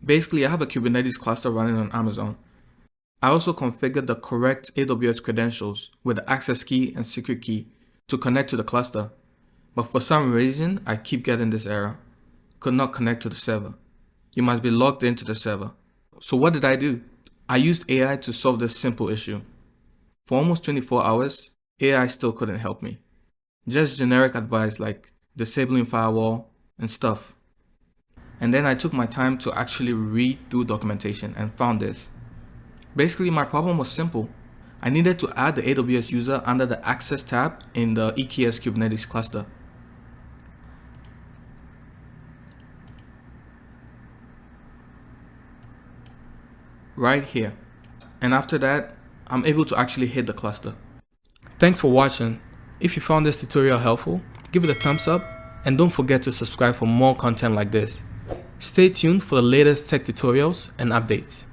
Basically, I have a Kubernetes cluster running on Amazon. I also configured the correct AWS credentials with the access key and secret key to connect to the cluster. But for some reason, I keep getting this error. Could not connect to the server. You must be logged into the server. So what did I do? I used AI to solve this simple issue. For almost 24 hours, AI still couldn't help me. Just generic advice like disabling firewall and stuff. And then I took my time to actually read through documentation and found this. Basically, my problem was simple. I needed to add the AWS user under the Access tab in the EKS Kubernetes cluster. Right here. And after that, I'm able to actually hit the cluster. Thanks for watching. If you found this tutorial helpful, give it a thumbs up and don't forget to subscribe for more content like this. Stay tuned for the latest tech tutorials and updates.